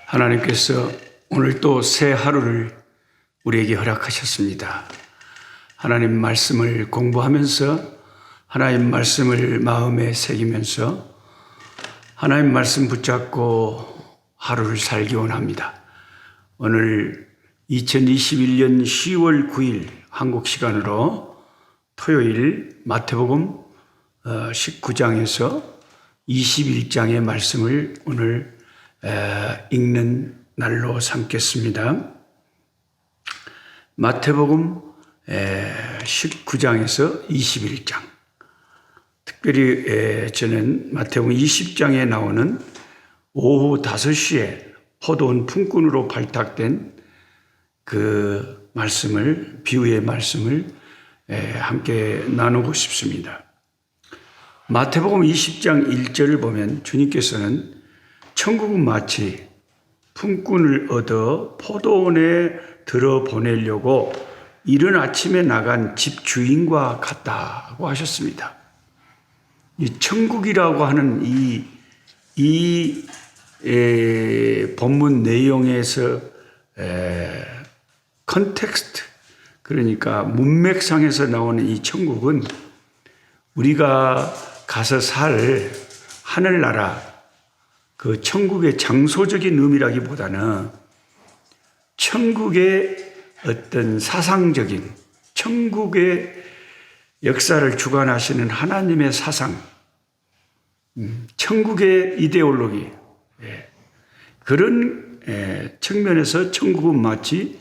하나님께서 오늘 또 새 하루를 우리에게 허락하셨습니다. 하나님 말씀을 공부하면서 하나님 말씀을 마음에 새기면서 하나님 말씀 붙잡고 하루를 살기 원합니다. 오늘 2021년 10월 9일 한국 시간으로 토요일 마태복음 19장에서 21장의 말씀을 오늘 읽는 날로 삼겠습니다. 마태복음 19장에서 21장. 특별히 저는 마태복음 20장에 나오는 오후 5시에 포도원 품꾼으로 발탁된 그 말씀을, 비유의 말씀을 함께 나누고 싶습니다. 마태복음 20장 1절을 보면 주님께서는 천국은 마치 품꾼을 얻어 포도원에 들어보내려고 이른 아침에 나간 집 주인과 같다고 하셨습니다. 이 천국이라고 하는 이 본문 내용에서 컨텍스트, 그러니까 문맥상에서 나오는 이 천국은 우리가 가서 살 하늘나라, 그 천국의 장소적인 의미라기보다는 천국의 어떤 사상적인, 천국의 역사를 주관하시는 하나님의 사상, 천국의 이데올로기, 그런 측면에서 천국은 마치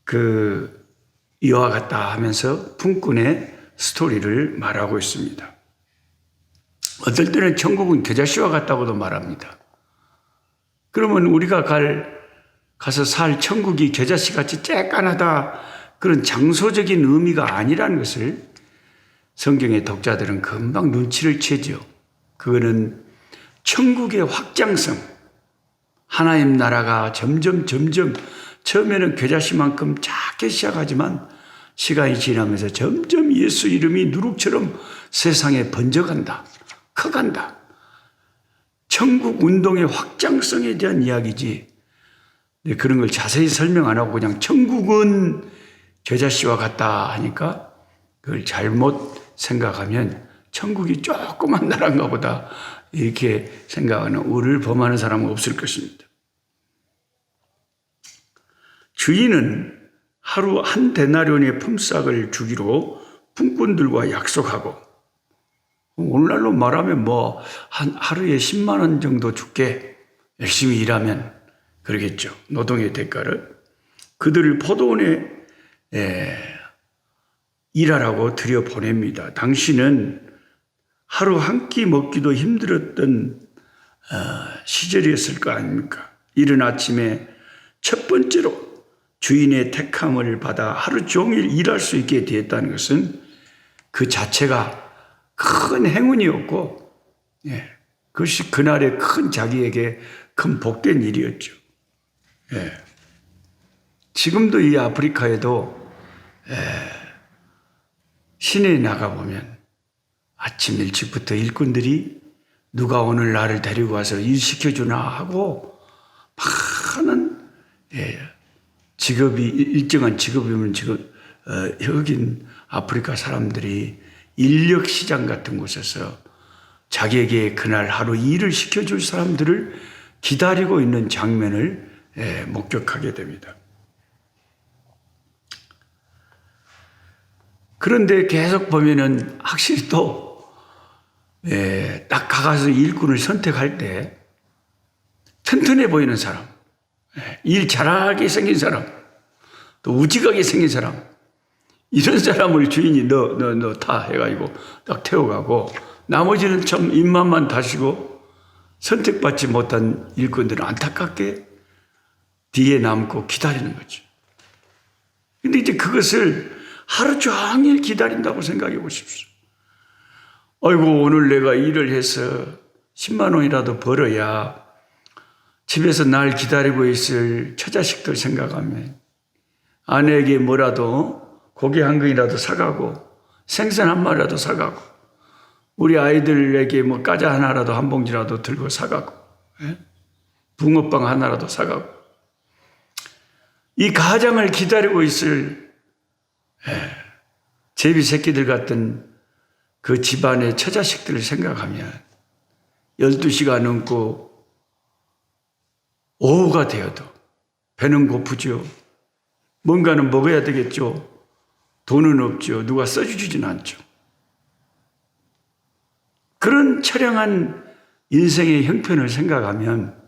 그 이와 같다 하면서 품꾼의 스토리를 말하고 있습니다. 어떨 때는 천국은 겨자씨와 같다고도 말합니다. 그러면 우리가 가서 살 천국이 겨자씨같이 쬐깐하다, 그런 장소적인 의미가 아니라는 것을 성경의 독자들은 금방 눈치를 채죠. 그거는 천국의 확장성, 하나님 나라가 점점 처음에는 겨자씨만큼 작게 시작하지만 시간이 지나면서 점점 예수 이름이 누룩처럼 세상에 번져간다, 커간다. 천국 운동의 확장성에 대한 이야기지. 그런 걸 자세히 설명 안 하고 그냥 천국은 겨자씨와 같다 하니까 그걸 잘못 생각하면 천국이 조그만 나라인가 보다 이렇게 생각하는 우를 범하는 사람은 없을 것입니다. 주인은 하루 한 데나리온의 품삯을 주기로 품꾼들과 약속하고, 오늘날로 말하면 하루에 10만 원 정도 줄게, 열심히 일하면 그러겠죠. 노동의 대가를. 그들을 포도원에 일하라고 들여보냅니다. 당시는 하루 한 끼 먹기도 힘들었던 시절이었을 거 아닙니까? 이른 아침에 첫 번째로 주인의 택함을 받아 하루 종일 일할 수 있게 되었다는 것은 그 자체가 큰 행운이었고, 그것이 그날의 큰 자기에게 큰 복된 일이었죠. 지금도 이 아프리카에도 시내에 나가보면 아침 일찍부터 일꾼들이 누가 오늘 나를 데리고 와서 일 시켜주나 하고 많은 직업이, 일정한 직업이면 여긴 아프리카 사람들이 인력시장 같은 곳에서 자기에게 그날 하루 일을 시켜줄 사람들을 기다리고 있는 장면을 목격하게 됩니다. 그런데 계속 보면은 확실히 또 딱 가서 일꾼을 선택할 때 튼튼해 보이는 사람, 일 잘하게 생긴 사람, 또 우직하게 생긴 사람, 이런 사람을 주인이 너 타 해가지고 딱 태워가고, 나머지는 참 입맛만 다시고 선택받지 못한 일꾼들은 안타깝게 뒤에 남고 기다리는 거죠. 근데 이제 그것을 하루 종일 기다린다고 생각해 보십시오. 아이고, 오늘 내가 일을 해서 10만 원이라도 벌어야 집에서 날 기다리고 있을 처자식들 생각하면 아내에게 뭐라도 고기 한 근이라도 사가고 생선 한 마리라도 사가고 우리 아이들에게 뭐 과자 하나라도 한 봉지라도 들고 사가고 붕어빵 하나라도 사가고. 이 가장을 기다리고 있을 제비 새끼들 같은 그 집안의 처자식들을 생각하면 12시가 넘고 오후가 되어도 배는 고프죠. 뭔가는 먹어야 되겠죠. 돈은 없죠. 누가 써주진 않죠. 그런 처량한 인생의 형편을 생각하면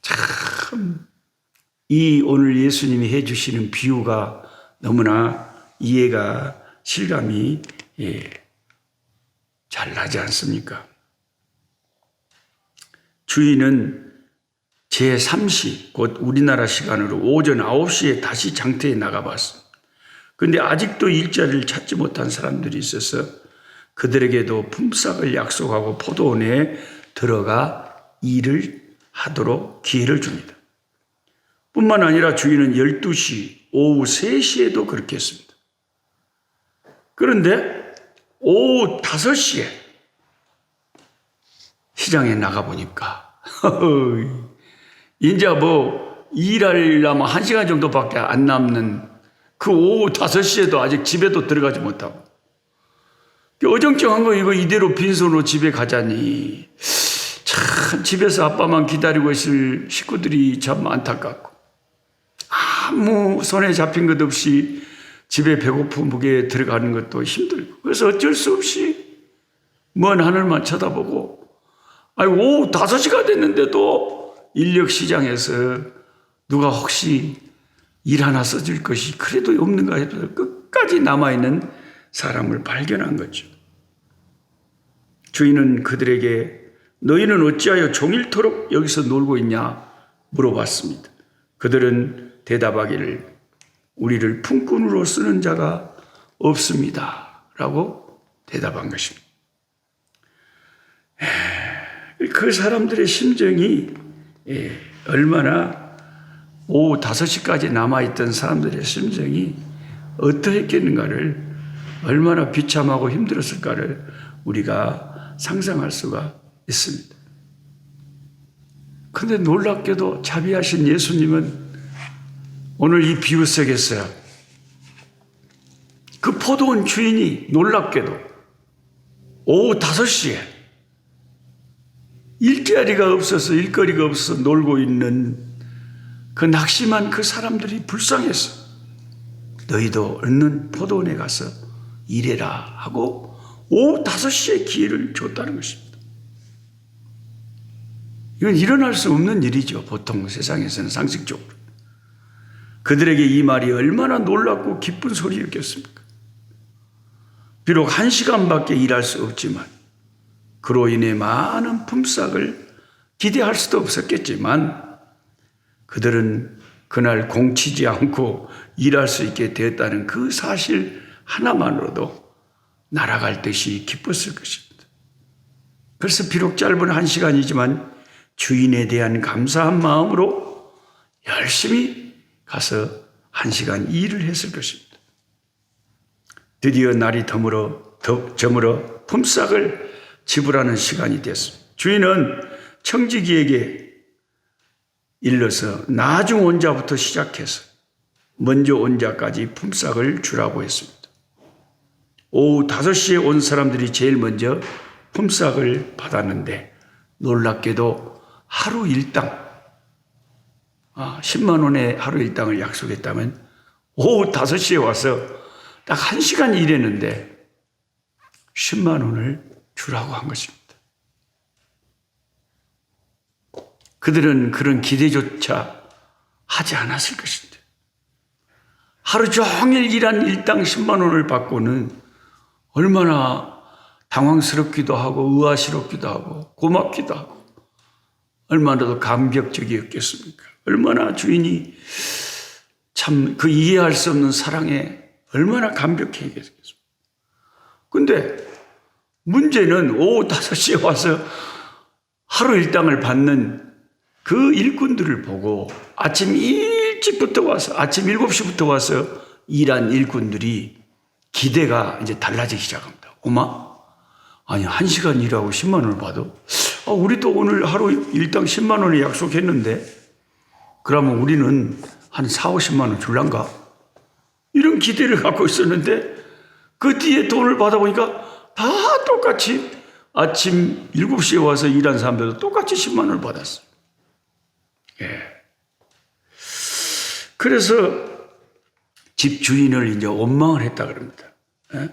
참 이 오늘 예수님이 해주시는 비유가 너무나 이해가 실감이 잘 나지 않습니까? 주인은 제3시 곧 우리나라 시간으로 오전 9시에 다시 장터에 나가봤습니다. 그런데 아직도 일자리를 찾지 못한 사람들이 있어서 그들에게도 품삯을 약속하고 포도원에 들어가 일을 하도록 기회를 줍니다. 뿐만 아니라 주인은 12시, 오후 3시에도 그렇게 했습니다. 그런데 오후 5시에 시장에 나가보니까 이제 뭐 일하려면 1시간 정도밖에 안 남는 그 오후 5시에도 아직 집에도 들어가지 못하고 어정쩡한 거 이거 이대로 빈손으로 집에 가자니 참 집에서 아빠만 기다리고 있을 식구들이 참 안타깝고 아무 손에 잡힌 것 없이 집에 배고픔에 들어가는 것도 힘들고 그래서 어쩔 수 없이 먼 하늘만 쳐다보고 오후 5시가 됐는데도 인력시장에서 누가 혹시 일 하나 써줄 것이 그래도 없는가 해서 끝까지 남아있는 사람을 발견한 거죠. 주인은 그들에게 너희는 어찌하여 종일토록 여기서 놀고 있냐 물어봤습니다. 그들은 대답하기를 우리를 품꾼으로 쓰는 자가 없습니다 라고 대답한 것입니다. 그 사람들의 심정이 얼마나 오후 5시까지 남아있던 사람들의 심정이 어떠했겠는가를 얼마나 비참하고 힘들었을까를 우리가 상상할 수가 있습니다. 그런데 놀랍게도 자비하신 예수님은 오늘 이 비유 속에서 그 포도원 주인이 놀랍게도 오후 5시에 일자리가 없어서 일거리가 없어서 놀고 있는 그 낙심한 그 사람들이 불쌍해서 너희도 얼른 포도원에 가서 일해라 하고 오후 5시에 기회를 줬다는 것입니다. 이건 일어날 수 없는 일이죠. 보통 세상에서는 상식적으로. 그들에게 이 말이 얼마나 놀랍고 기쁜 소리였겠습니까? 비록 1시간밖에 일할 수 없지만 그로 인해 많은 품삯을 기대할 수도 없었겠지만 그들은 그날 공치지 않고 일할 수 있게 되었다는 그 사실 하나만으로도 날아갈 듯이 기뻤을 것입니다. 그래서 비록 짧은 1시간이지만 주인에 대한 감사한 마음으로 열심히 가서 1시간 일을 했을 것입니다. 드디어 날이 저물어 품삯을 지불하는 시간이 됐습니다. 주인은 청지기에게 일러서 나중 온 자부터 시작해서 먼저 온 자까지 품삯을 주라고 했습니다. 오후 5시에 온 사람들이 제일 먼저 품삯을 받았는데 놀랍게도 하루 일당 10만 원의 하루 일당을 약속했다면 오후 5시에 와서 딱 1시간 일했는데 10만 원을 주라고 한 것입니다. 그들은 그런 기대조차 하지 않았을 것인데 하루 종일 일한 일당 10만 원을 받고는 얼마나 당황스럽기도 하고 의아스럽기도 하고 고맙기도 하고 얼마나 더 감격적이었겠습니까? 얼마나 주인이 참 그 이해할 수 없는 사랑에 얼마나 감격했겠습니까? 근데 문제는 오후 5시에 와서 하루 일당을 받는 그 일꾼들을 보고 아침 일찍부터 와서 아침 7시부터 와서 일한 일꾼들이 기대가 이제 달라지기 시작합니다. 어마? 아니 1시간 일하고 10만 원을 받아? 우리도 오늘 하루 일당 10만 원에 약속했는데 그러면 우리는 한 4, 50만 원 줄란가? 이런 기대를 갖고 있었는데 그 뒤에 돈을 받아보니까 다 똑같이 아침 7시에 와서 일한 사람들도 똑같이 10만 원을 받았어요. 예. 그래서 집 주인을 이제 원망을 했다 그럽니다. 예?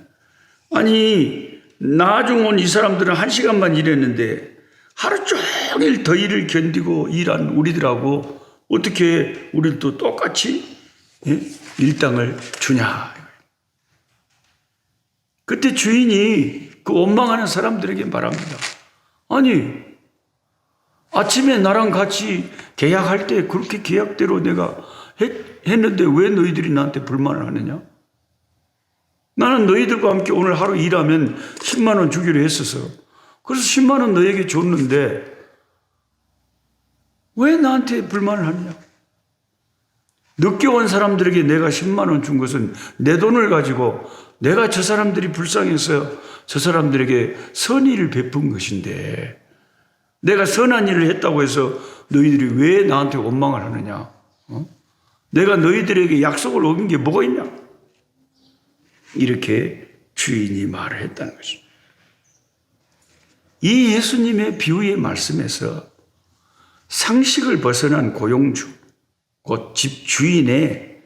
아니 나중 온 이 사람들은 1시간만 일했는데 하루 종일 더위를 견디고 일한 우리들하고 어떻게 우리도 똑같이 일당을 주냐. 그때 주인이 그 원망하는 사람들에게 말합니다. 아니 아침에 나랑 같이 계약할 때 그렇게 계약대로 내가 했는데 왜 너희들이 나한테 불만을 하느냐? 나는 너희들과 함께 오늘 하루 일하면 10만 원 주기로 했어서 그래서 10만 원 너에게 줬는데 왜 나한테 불만을 하느냐? 늦게 온 사람들에게 내가 10만 원 준 것은 내 돈을 가지고 내가 저 사람들이 불쌍해서 저 사람들에게 선의를 베푼 것인데 내가 선한 일을 했다고 해서 너희들이 왜 나한테 원망을 하느냐? 내가 너희들에게 약속을 어긴 게 뭐가 있냐? 이렇게 주인이 말을 했다는 것입니다. 이 예수님의 비유의 말씀에서 상식을 벗어난 고용주, 곧 집 주인의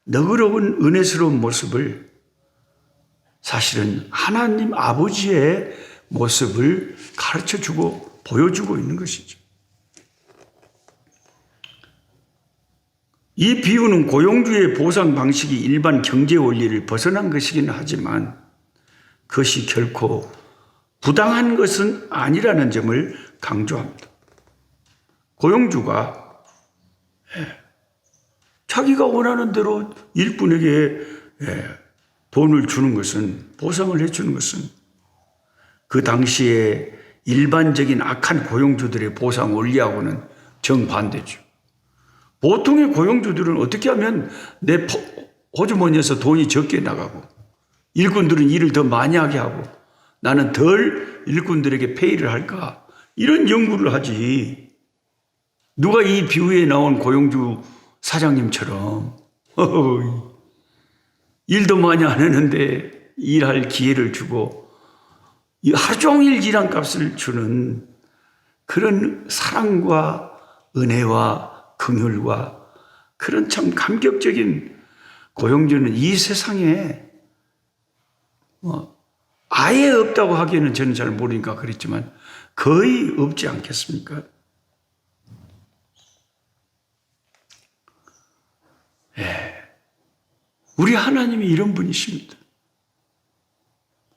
너그러운 은혜스러운 모습을 사실은 하나님 아버지의 모습을 가르쳐주고 보여주고 있는 것이죠. 이 비유는 고용주의 보상 방식이 일반 경제 원리를 벗어난 것이긴 하지만 그것이 결코 부당한 것은 아니라는 점을 강조합니다. 고용주가 자기가 원하는 대로 일꾼에게 돈을 주는 것은, 보상을 해주는 것은 그 당시에 일반적인 악한 고용주들의 보상 원리하고는 정반대죠. 보통의 고용주들은 어떻게 하면 내 호주머니에서 돈이 적게 나가고 일꾼들은 일을 더 많이 하게 하고 나는 덜 일꾼들에게 페이를 할까, 이런 연구를 하지. 누가 이 비유에 나온 고용주 사장님처럼 일도 많이 안 했는데 일할 기회를 주고 하루 종일 일한 값을 주는 그런 사랑과 은혜와 긍휼과 그런 참 감격적인 고용주는 이 세상에 아예 없다고 하기에는 저는 잘 모르니까 그랬지만 거의 없지 않겠습니까? 우리 하나님이 이런 분이십니다.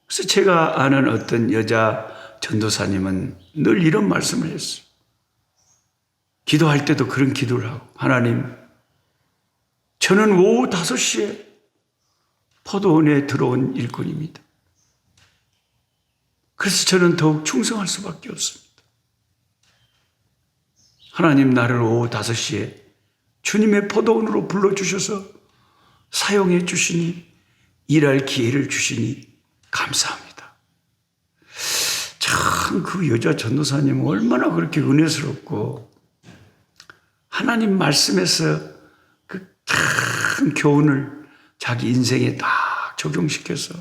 그래서 제가 아는 어떤 여자 전도사님은 늘 이런 말씀을 했어요. 기도할 때도 그런 기도를 하고, 하나님, 저는 오후 5시에 포도원에 들어온 일꾼입니다. 그래서 저는 더욱 충성할 수밖에 없습니다. 하나님, 나를 오후 5시에 주님의 포도원으로 불러주셔서 사용해 주시니, 일할 기회를 주시니 감사합니다. 참 그 여자 전도사님은 얼마나 그렇게 은혜스럽고 하나님 말씀에서 그 참 교훈을 자기 인생에 딱 적용시켜서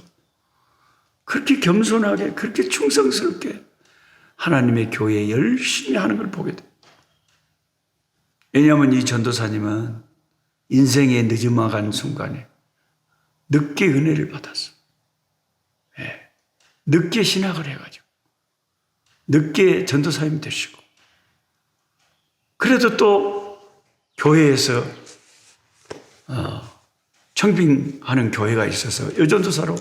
그렇게 겸손하게, 그렇게 충성스럽게 하나님의 교회에 열심히 하는 걸 보게 돼요. 왜냐하면 이 전도사님은 인생에 늦어간 순간에 늦게 은혜를 받았어. 늦게 신학을 해가지고 늦게 전도사님이 되시고, 그래도 또 교회에서 청빙하는 교회가 있어서 여전도사로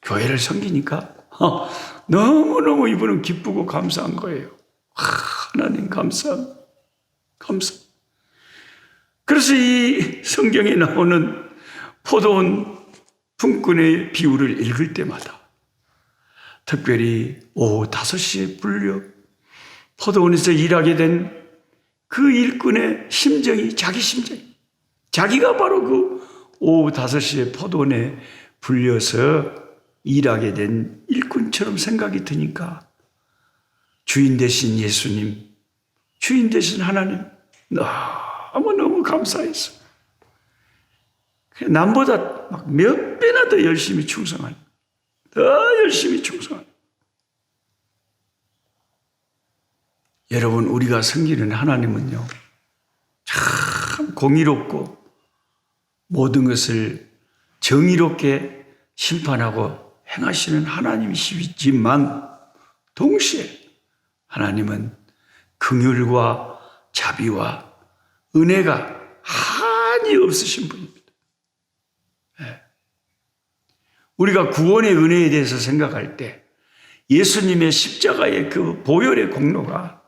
교회를 섬기니까 너무너무 이분은 기쁘고 감사한 거예요. 하나님 감사합니다. 감사합니다. 그래서 이 성경에 나오는 포도원 품꾼의 비유를 읽을 때마다 특별히 오후 5시에 불려 포도원에서 일하게 된 그 일꾼의 심정이, 자기 심정이, 자기가 바로 그 오후 5시에 포도원에 불려서 일하게 된 일꾼처럼 생각이 드니까 주인 되신 예수님, 주인 되신 하나님 너무너무 감사했어. 남보다 막 몇 배나 더 열심히 충성한, 더 열심히 충성한. 여러분, 우리가 섬기는 하나님은요, 참 공의롭고 모든 것을 정의롭게 심판하고 행하시는 하나님이시지만 동시에 하나님은 긍휼과 자비와 은혜가 한이 없으신 분입니다. 우리가 구원의 은혜에 대해서 생각할 때 예수님의 십자가의 그 보혈의 공로가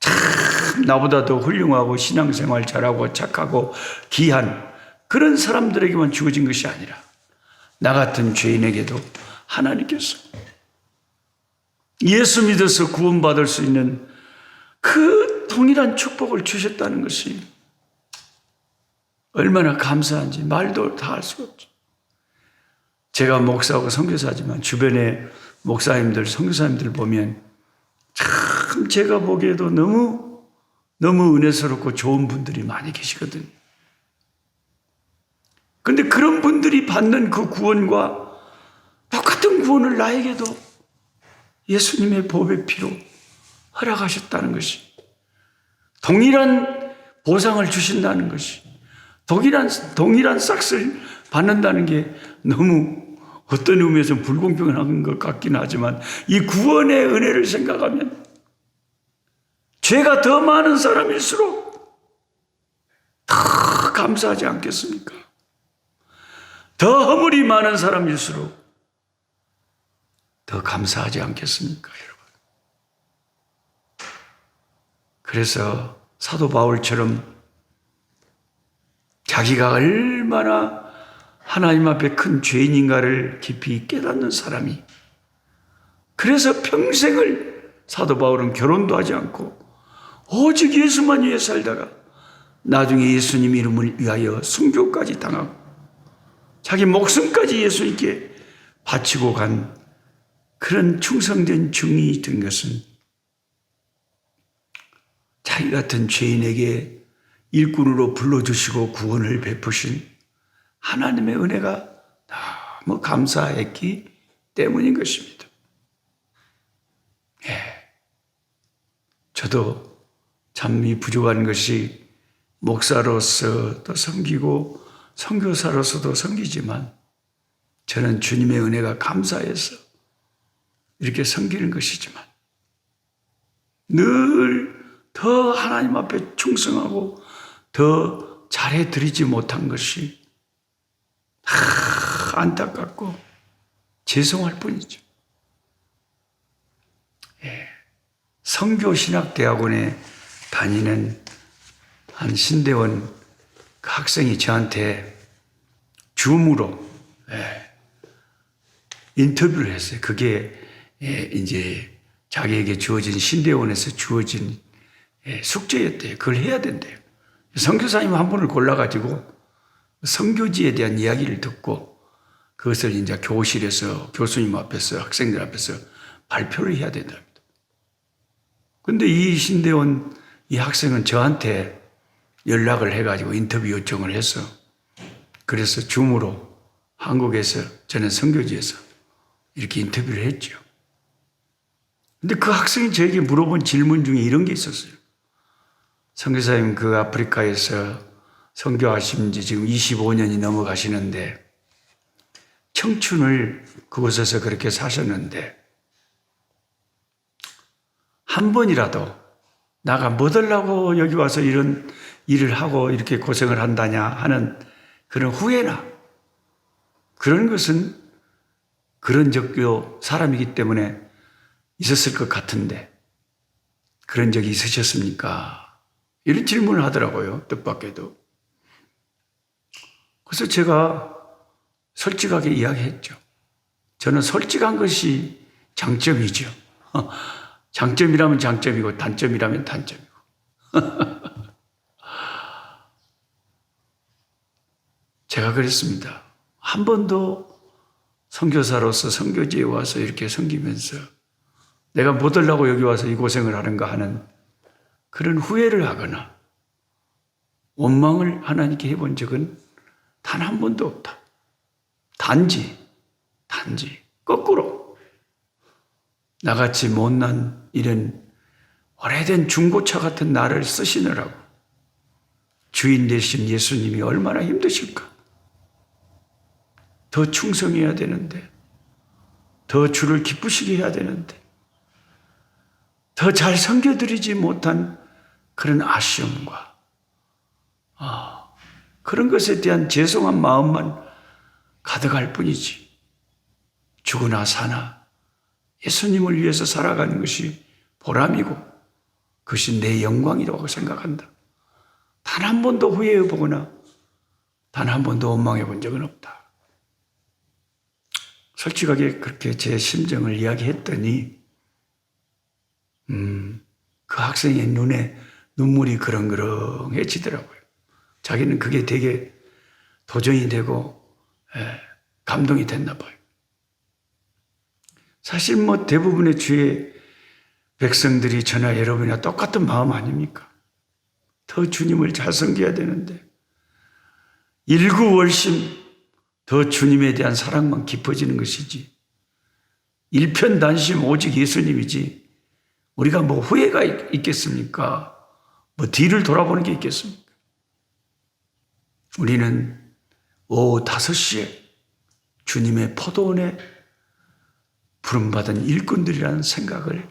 참 나보다 더 훌륭하고 신앙생활 잘하고 착하고 귀한 그런 사람들에게만 주어진 것이 아니라 나 같은 죄인에게도 하나님께서 예수 믿어서 구원받을 수 있는 그 동일한 축복을 주셨다는 것이 얼마나 감사한지 말도 다 할 수가 없죠. 제가 목사하고 선교사지만 주변에 목사님들, 선교사님들 보면 참 제가 보기에도 너무 은혜스럽고 좋은 분들이 많이 계시거든요. 그런데 그런 분들이 받는 그 구원과 똑같은 구원을 나에게도 예수님의 보배 피로 허락하셨다는 것이, 동일한 보상을 주신다는 것이, 동일한 싹을 받는다는 게 너무 어떤 의미에서 불공평한 것 같긴 하지만 이 구원의 은혜를 생각하면 죄가 더 많은 사람일수록 더 감사하지 않겠습니까? 더 허물이 많은 사람일수록 더 감사하지 않겠습니까, 여러분? 그래서 사도 바울처럼 자기가 얼마나 하나님 앞에 큰 죄인인가를 깊이 깨닫는 사람이, 그래서 평생을 사도 바울은 결혼도 하지 않고 오직 예수만 위해 살다가 나중에 예수님 이름을 위하여 순교까지 당하고 자기 목숨까지 예수님께 바치고 간 그런 충성된 증인이 된 것은 자기 같은 죄인에게 일꾼으로 불러주시고 구원을 베푸신 하나님의 은혜가 너무 감사했기 때문인 것입니다. 저도 참 이 부족한 것이 목사로서도 섬기고 선교사로서도 섬기지만 저는 주님의 은혜가 감사해서 이렇게 섬기는 것이지만 늘 더 하나님 앞에 충성하고 더 잘해드리지 못한 것이 안타깝고 죄송할 뿐이죠. 선교신학대학원에 다니는 한 신대원 그 학생이 저한테 줌으로 인터뷰를 했어요. 그게 이제 자기에게 주어진 신대원에서 주어진 숙제였대요. 그걸 해야 된대요. 선교사님 한 분을 골라가지고 선교지에 대한 이야기를 듣고 그것을 이제 교실에서 교수님 앞에서 학생들 앞에서 발표를 해야 된답니다. 근데 이 신대원 이 학생은 저한테 연락을 해가지고 인터뷰 요청을 해서 그래서 줌으로 한국에서 저는 선교지에서 이렇게 인터뷰를 했죠. 근데 그 학생이 저에게 물어본 질문 중에 이런 게 있었어요. 선교사님, 그 아프리카에서 선교하신 지 지금 25년이 넘어가시는데 청춘을 그곳에서 그렇게 사셨는데 한 번이라도 나가 뭐 하려고 여기 와서 이런 일을 하고 이렇게 고생을 한다냐 하는 그런 후회나 그런 것은 그런 적도 사람이기 때문에 있었을 것 같은데 그런 적이 있으셨습니까? 이런 질문을 하더라고요. 뜻밖에도. 그래서 제가 솔직하게 이야기했죠. 저는 솔직한 것이 장점이죠. 장점이라면 장점이고 단점이라면 단점이고. 제가 그랬습니다. 한 번도 선교사로서 선교지에 와서 이렇게 섬기면서 내가 못 하려고 여기 와서 이 고생을 하는가 하는 그런 후회를 하거나 원망을 하나님께 해본 적은 단 한 번도 없다. 단지 거꾸로 나같이 못난 이런 오래된 중고차 같은 나를 쓰시느라고 주인 되신 예수님이 얼마나 힘드실까? 더 충성해야 되는데, 더 주를 기쁘시게 해야 되는데, 더 잘 섬겨드리지 못한 그런 아쉬움과 그런 것에 대한 죄송한 마음만 가득할 뿐이지, 죽으나 사나 예수님을 위해서 살아가는 것이 보람이고 그것이 내 영광이라고 생각한다. 단 한 번도 후회해 보거나 단 한 번도 원망해 본 적은 없다. 솔직하게 그렇게 제 심정을 이야기했더니 그 학생의 눈에 눈물이 그렁그렁해지더라고요. 자기는 그게 되게 도전이 되고 감동이 됐나 봐요. 사실 대부분의 주의 백성들이 저나 여러분이나 똑같은 마음 아닙니까? 더 주님을 잘 섬겨야 되는데 일구월심 더 주님에 대한 사랑만 깊어지는 것이지, 일편단심 오직 예수님이지 우리가 후회가 있겠습니까? 뒤를 돌아보는 게 있겠습니까? 우리는 오후 5시에 주님의 포도원에 부름받은 일꾼들이라는 생각을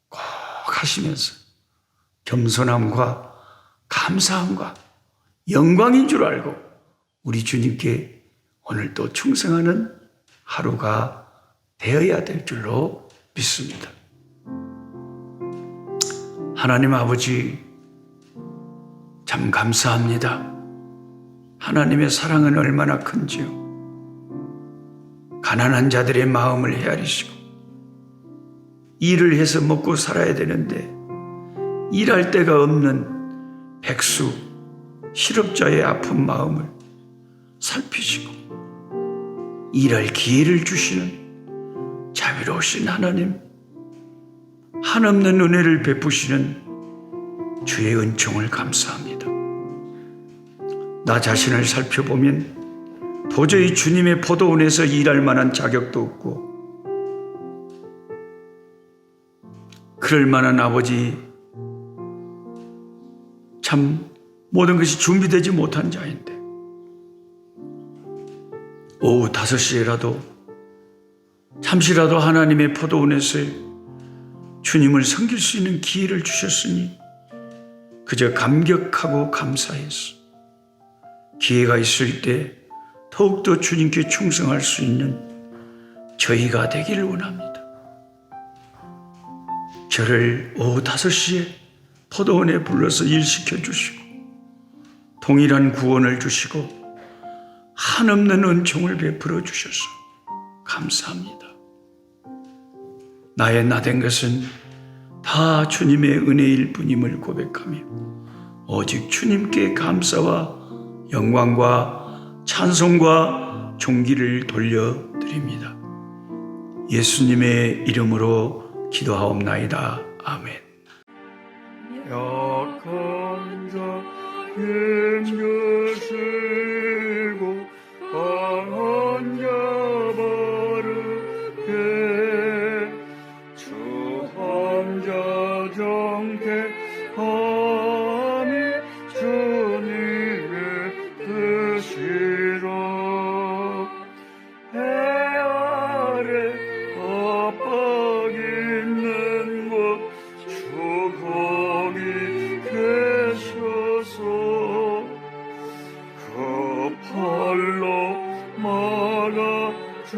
꼭 하시면서 겸손함과 감사함과 영광인 줄 알고 우리 주님께 오늘 또 충성하는 하루가 되어야 될 줄로 믿습니다. 하나님 아버지, 참 감사합니다. 하나님의 사랑은 얼마나 큰지요. 가난한 자들의 마음을 헤아리시고 일을 해서 먹고 살아야 되는데 일할 데가 없는 백수, 실업자의 아픈 마음을 살피시고 일할 기회를 주시는 자비로우신 하나님, 한없는 은혜를 베푸시는 주의 은총을 감사합니다. 나 자신을 살펴보면 도저히 주님의 포도원에서 일할 만한 자격도 없고 그럴 만한 아버지, 참 모든 것이 준비되지 못한 자인데 오후 5시에라도 잠시라도 하나님의 포도원에서 주님을 섬길 수 있는 기회를 주셨으니 그저 감격하고 감사해서 기회가 있을 때 더욱더 주님께 충성할 수 있는 저희가 되기를 원합니다. 저를 오후 5시에 포도원에 불러서 일시켜 주시고 동일한 구원을 주시고 한없는 은총을 베풀어 주셔서 감사합니다. 나의 나된 것은 다 주님의 은혜일 뿐임을 고백하며 오직 주님께 감사와 영광과 찬송과 존귀를 돌려드립니다. 예수님의 이름으로 기도하옵나이다. 아멘. 약한 자 힘주시고 강한 자 바르게 주 환자 정택함이 주님의 뜻이라. 해 아래 압박 있는 곳 주 거기 계셔서 그 팔로 막아주